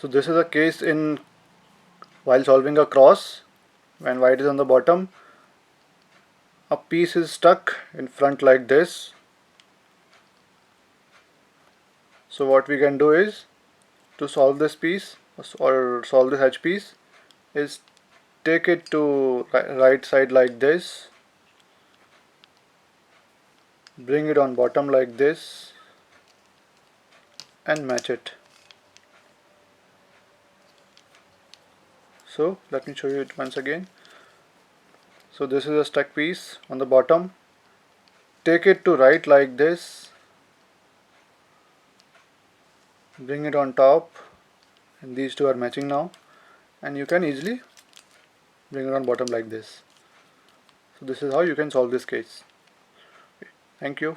So this is a case in while solving a cross. When white is on the bottom, a piece is stuck in front like this. So what we can do is, to solve this piece or solve this H piece, is take it to right side like this, bring it on bottom like this, and match it. So let me show you it once again. So this is a stuck piece on the bottom. Take it to right like this, bring it on top, and these two are matching now, and you can easily bring it on bottom like this. So this is how you can solve this case. Thank you.